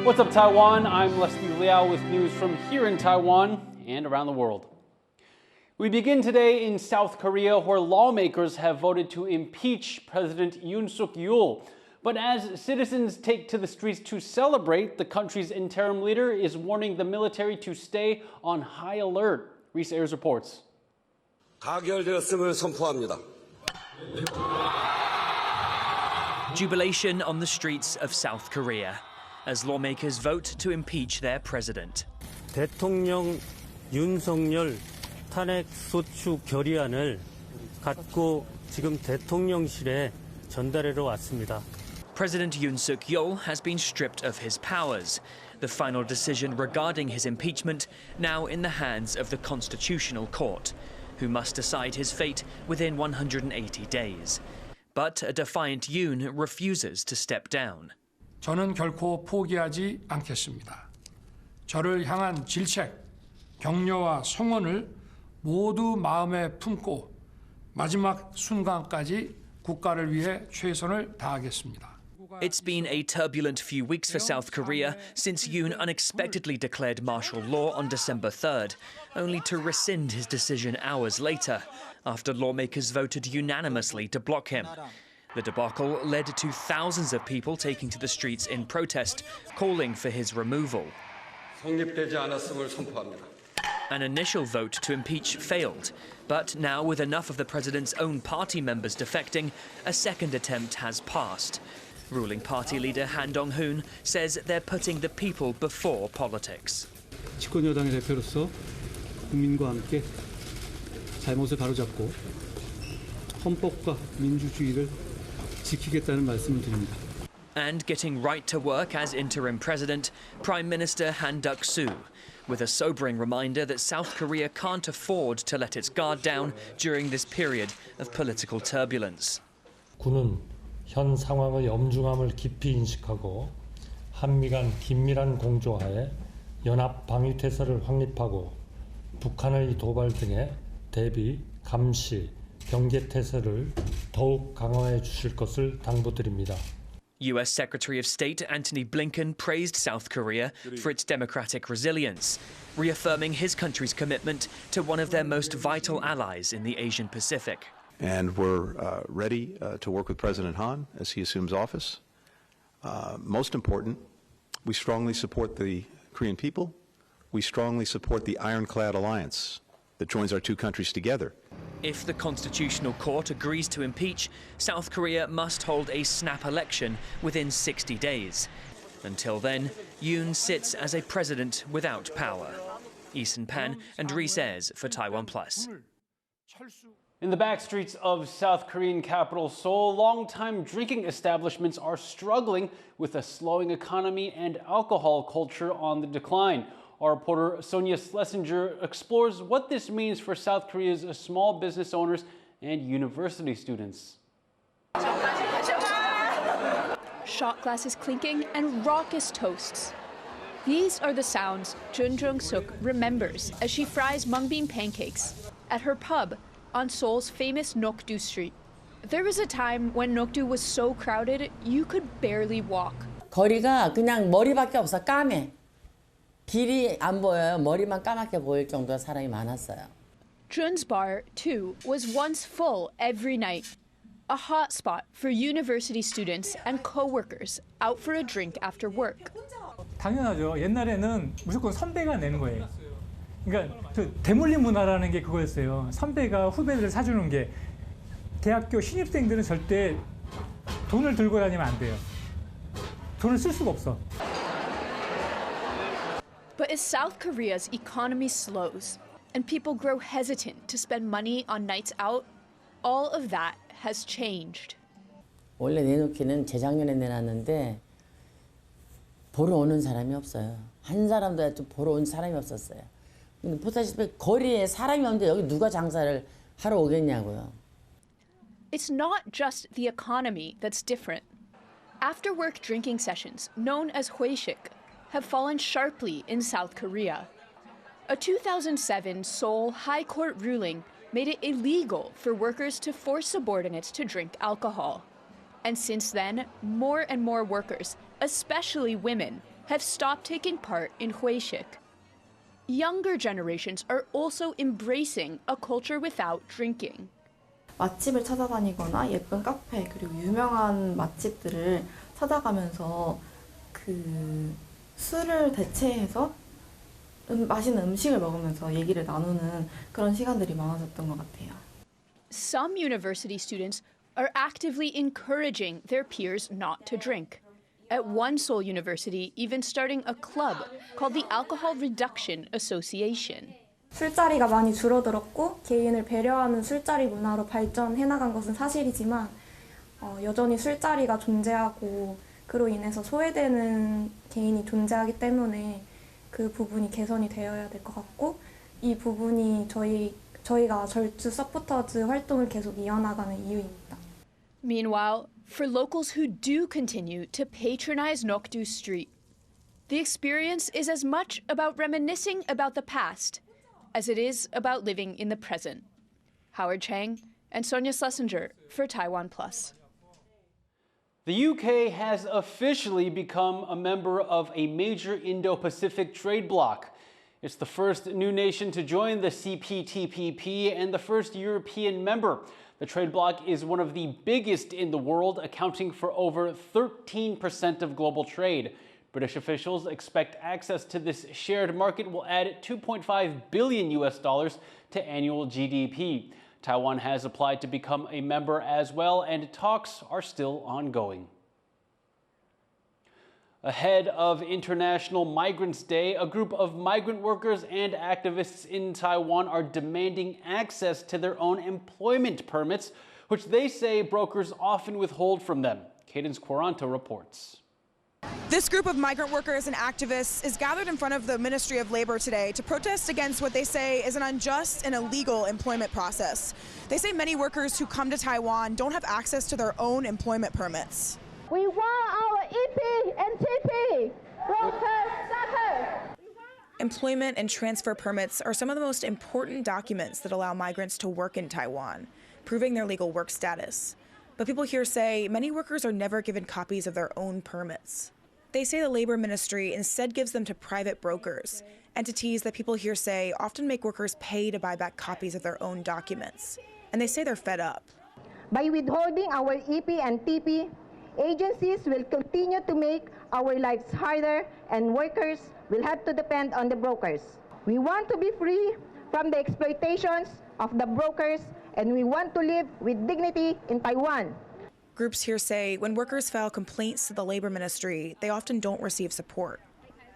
What's up, Taiwan? I'm Liao with news from here in Taiwan and around the world. We begin today in South Korea, where lawmakers have voted to impeach President Yoon Suk-yeol. But as citizens take to the streets to celebrate, the country's interim leader is warning the military to stay on high alert. Reese Ayers reports. 가결되었음을 선포합니다. Jubilation on the streets of South Korea as lawmakers vote to impeach their president. 대통령 윤석열 탄핵소추 결의안을 갖고 지금 대통령실에 전달하러 왔습니다. President Yoon Suk-yeol has been stripped of his powers. The final decision regarding his impeachment now in the hands of the Constitutional Court, who must decide his fate within 180 days. But a defiant Yoon refuses to step down. 저는 결코 포기하지 않겠습니다. 저를 향한 질책, 격려와 성원을 모두 마음에 품고 마지막 순간까지 국가를 위해 최선을 다하겠습니다. It's been a turbulent few weeks for South Korea since Yoon unexpectedly declared martial law on December 3rd, only to rescind his decision hours later after lawmakers voted unanimously to block him. The debacle led to thousands of people taking to the streets in protest, calling for his removal. 성립되지 않았음을 선포합니다. An initial vote to impeach failed, but now with enough of the president's own party members defecting, a second attempt has passed. Ruling party leader Han Dong-hoon says they're putting the people before politics. 집권 여당의 대표로서 국민과 함께 잘못을 바로잡고 헌법과 민주주의를 지키겠다는 말씀을 드립니다. And getting right to work as interim president, Prime Minister Han Duck-soo, with a sobering reminder that South Korea can't afford to let its guard down during this period of political turbulence. 군은 현 상황의 엄중함을 깊이 인식하고 한미 간 긴밀한 공조하에 연합 방위 태세를 확립하고 북한의 도발 등에 대비 감시 경계 태세를 더욱 강화해 주실 것을 당부드립니다. US Secretary of State Antony Blinken praised South Korea for its democratic resilience, reaffirming his country's commitment to one of their most vital allies in the Asian Pacific. And we're ready to work with President Han as he assumes office. Most important, we strongly support the Korean people. We strongly support the ironclad alliance that joins our two countries together. If the Constitutional Court agrees to impeach, South Korea must hold a snap election within 60 days. Until then, Yoon sits as a president without power. Eason Pan and Reese Ayers for TaiwanPlus. In the back streets of South Korean capital Seoul, longtime drinking establishments are struggling with a slowing economy and alcohol culture on the decline. Our reporter Sonia Schlesinger explores what this means for South Korea's small business owners and university students. Shot glasses clinking and raucous toasts. These are the sounds Jun Jung-suk remembers as she fries mung bean pancakes at her pub on Seoul's famous Nokdu Street. There was a time when Nokdu was so crowded you could barely walk. 거리가 그냥 머리밖에 없어, 까매. 길이 안 보여요. 머리만 까맣게 보일 정도로 사람이 많았어요. Jun's bar, too, was once full every night. A hot spot for university students and co-workers out for a drink after work. 당연하죠. 옛날에는 무조건 선배가 내는 거예요. 그러니까 그 대물림 문화라는 게 그거였어요. 선배가 후배들을 사주는 게. 대학교 신입생들은 절대 돈을 들고 다니면 안 돼요. 돈을 쓸 수가 없어. But as South Korea's economy slows and people grow hesitant to spend money on nights out, all of that has changed. 원래 내놓기는 재작년에 내놨는데 보러 오는 사람이 없어요. 한 사람도 보러 온 사람이 없었어요. 근데 보다시피 거리에 사람이 없는데 여기 누가 장사를 하러 오겠냐고요. It's not just the economy that's different. After-work drinking sessions, known as hueshik, have fallen sharply in South Korea. A 2007 Seoul High Court ruling made it illegal for workers to force subordinates to drink alcohol. And since then, more and more workers, especially women, have stopped taking part in huishik. Younger generations are also embracing a culture without drinking. 맛집을 찾아다니거나 예쁜 카페 그리고 유명한 맛집들을 찾아가면서 그 술을 대체해서 맛있는 음식을 먹으면서 얘기를 나누는 그런 시간들이 많아졌던 것 같아요. Some university students are actively encouraging their peers not to drink. At one Seoul university, even starting a club called the Alcohol Reduction Association. 술자리가 많이 줄어들었고 개인을 배려하는 술자리 문화로 발전해 나간 것은 사실이지만 여전히 술자리가 존재하고 그로 인해서 소외되는 개인이 존재하기 때문에 그 부분이 개선이 되어야 될 것 같고 이 부분이 저희가 절주 서포터즈 활동을 계속 이어나가는 이유입니다. Meanwhile, for locals who do continue to patronize Nokdu Street, the experience is as much about reminiscing about the past as it is about living in the present. Howard Chang and Sonia Schlesinger for TaiwanPlus. The UK has officially become a member of a major Indo-Pacific trade bloc. It's the first new nation to join the CPTPP and the first European member. The trade bloc is one of the biggest in the world, accounting for over 13% of global trade. British officials expect access to this shared market will add $2.5 billion to annual GDP. Taiwan has applied to become a member as well, and talks are still ongoing. Ahead of International Migrants Day, a group of migrant workers and activists in Taiwan are demanding access to their own employment permits, which they say brokers often withhold from them. Cadence Quaranto reports. This group of migrant workers and activists is gathered in front of the Ministry of Labor today to protest against what they say is an unjust and illegal employment process. They say many workers who come to Taiwan don't have access to their own employment permits. We want our EP and TP, brokers, suckers. Employment and transfer permits are some of the most important documents that allow migrants to work in Taiwan, proving their legal work status. But people here say many workers are never given copies of their own permits. They say the Labor Ministry instead gives them to private brokers, entities that people here say often make workers pay to buy back copies of their own documents. And they say they're fed up. By withholding our EP and TP, agencies will continue to make our lives harder and workers will have to depend on the brokers. We want to be free from the exploitations of the brokers, and we want to live with dignity in Taiwan. Groups here say when workers file complaints to the Labor Ministry, they often don't receive support.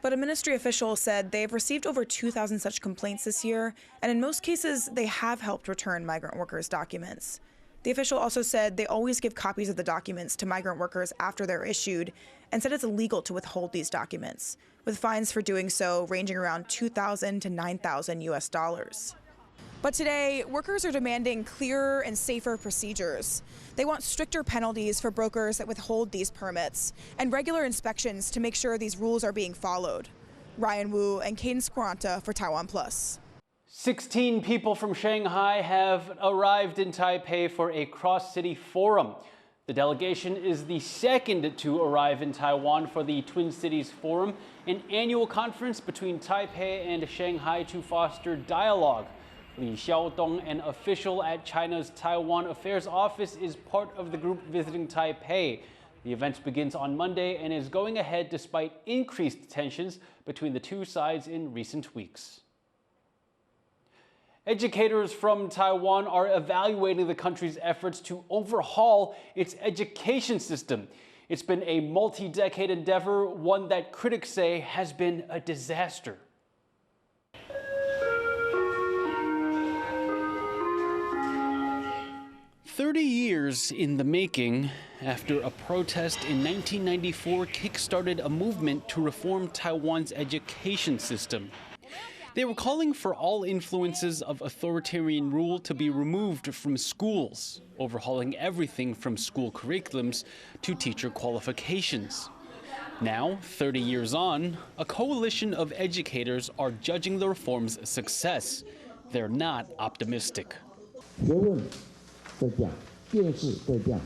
But a ministry official said they have received over 2,000 such complaints this year, and in most cases, they have helped return migrant workers' documents. The official also said they always give copies of the documents to migrant workers after they're issued, and said it's illegal to withhold these documents, with fines for doing so ranging around $2,000 to $9,000. But today, workers are demanding clearer and safer procedures. They want stricter penalties for brokers that withhold these permits and regular inspections to make sure these rules are being followed. Ryan Wu and Cadence Quaranta for TaiwanPlus. 16 people from Shanghai have arrived in Taipei for a cross-city forum. The delegation is the second to arrive in Taiwan for the Twin Cities Forum, an annual conference between Taipei and Shanghai to foster dialogue. Li Xiaodong, an official at China's Taiwan Affairs Office, is part of the group visiting Taipei. The event begins on Monday and is going ahead despite increased tensions between the two sides in recent weeks. Educators from Taiwan are evaluating the country's efforts to overhaul its education system. It's been a multi-decade endeavor, one that critics say has been a disaster. "30 years in the making," after a protest in 1994 kick-started a movement to reform Taiwan's education system. They were calling for all influences of authoritarian rule to be removed from schools, overhauling everything from school curriculums to teacher qualifications. Now, 30 years on, a coalition of educators are judging the reform's success. They're not optimistic. 在降，电视在降，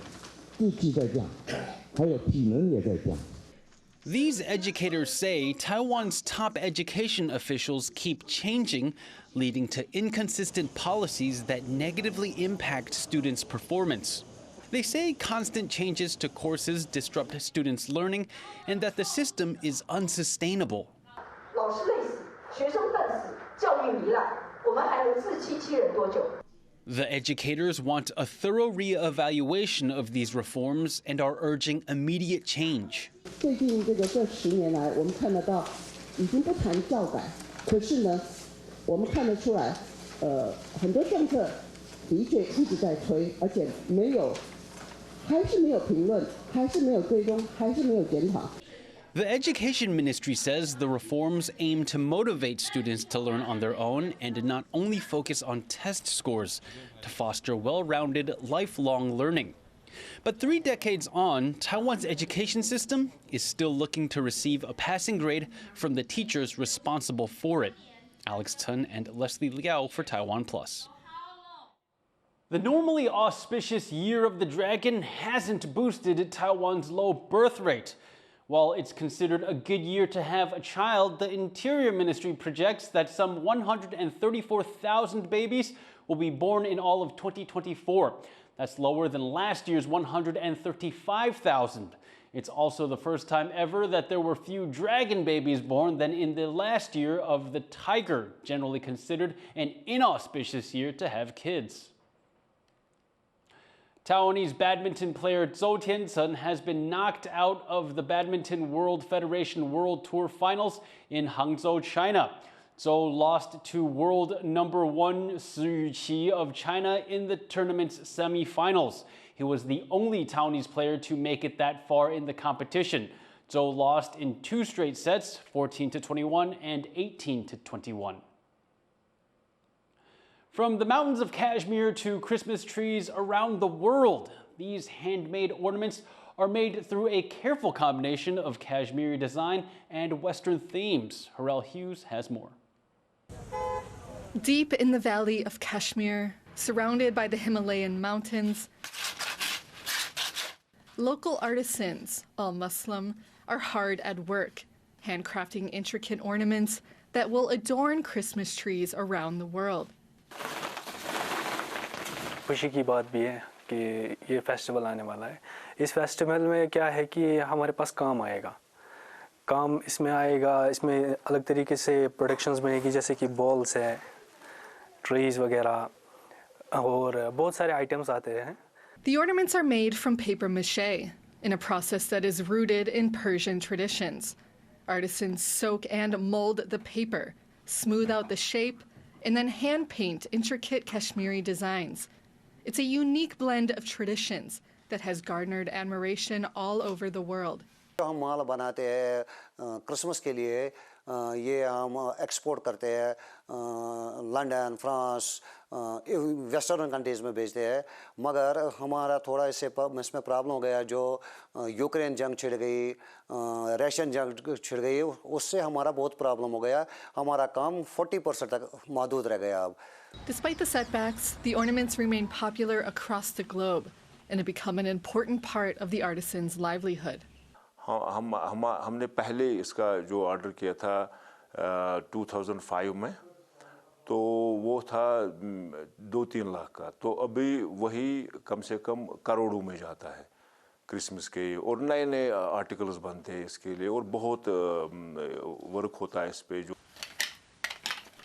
秩序在降，还有体能也在降。These educators say Taiwan's top education officials keep changing, leading to inconsistent policies that negatively impact students' performance. They say constant changes to courses disrupt students' learning and that the system is unsustainable. The educators want a thorough re-evaluation of these reforms and are urging immediate change. 最近这10年来，我们看得到，已经不谈教改，可是呢，我们看得出来，很多政策的确一直在推，而且还是没有评论，还是没有追踪，还是没有检讨。 The Education Ministry says the reforms aim to motivate students to learn on their own and not only focus on test scores, to foster well-rounded, lifelong learning. But 3 decades on, Taiwan's education system is still looking to receive a passing grade from the teachers responsible for it. Alex Chen and Leslie Liao for TaiwanPlus. The normally auspicious Year of the Dragon hasn't boosted Taiwan's low birth rate. While it's considered a good year to have a child, the Interior Ministry projects that some 134,000 babies will be born in all of 2024. That's lower than last year's 135,000. It's also the first time ever that there were few dragon babies born than in the last year of the tiger, generally considered an inauspicious year to have kids. Taiwanese badminton player Chou Tien-chen has been knocked out of the Badminton World Federation World Tour Finals in Hangzhou, China. Chou lost to world number 1 Su Yuqi of China in the tournament's semifinals. He was the only Taiwanese player to make it that far in the competition. Chou lost in 2 straight sets, 14-21 and 18-21. From the mountains of Kashmir to Christmas trees around the world, these handmade ornaments are made through a careful combination of Kashmiri design and Western themes. Harel Hughes has more. Deep in the valley of Kashmir, surrounded by the Himalayan mountains, local artisans, all Muslim, are hard at work, handcrafting intricate ornaments that will adorn Christmas trees around the world. खुशी की बात भी है कि ये festival आने वाला है। इस फेस्टिवल में क्या है कि हमारे पास काम आएगा। काम इसमें आएगा, इसमें अलग तरीके से प्रोडक्शंस बनेगी जैसे कि बॉल्स है, ट्रीज वगैरह और बहुत सारे आइटम्स आते हैं। The ornaments are made from paper mache in a process that is rooted in Persian traditions. Artisans soak and mold the paper, smooth out the shape, and then hand paint intricate Kashmiri designs. It's a unique blend of traditions that has garnered admiration all over the world. हम माल बनाते हैं Christmas के लिए ये हम export करते हैं London France western countries में भेजते हैं मगर हमारा थोड़ा इसमें प्रॉब्लम हो गया जो यूक्रेन जंग छिड़ गई रशियन जंग छिड़ गई उससे हमारा बहुत प्रॉब्लम हो गया हमारा काम 40% तक महदूद रह गया अब Despite the setbacks, the ornaments remain popular across the globe and have become an important part of the artisan's livelihood. हमने पहले इसका जो ऑर्डर किया था 2005 में तो वो था 2-3 लाख का तो अभी वही कम से कम करोड़ों में जाता है क्रिसमस के और नए आर्टिकल्स बनते हैं इसके लिए और बहुत वर्क होता है इस पे जो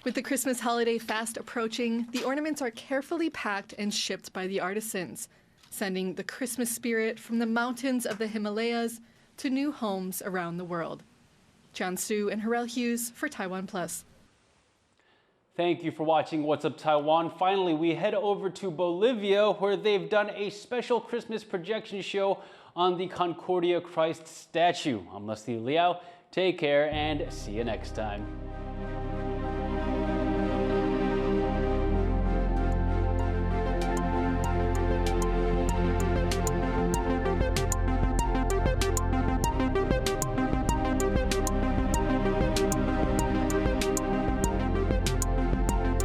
With the Christmas holiday fast approaching, the ornaments are carefully packed and shipped by the artisans, sending the Christmas spirit from the mountains of the Himalayas to new homes around the world. Su and Harel Hughes for TaiwanPlus. Thank you for watching What's Up Taiwan. Finally, we head over to Bolivia, where they've done a special Christmas projection show on the Concordia Christ statue. I'm Leslie Liao. Take care and see you next time.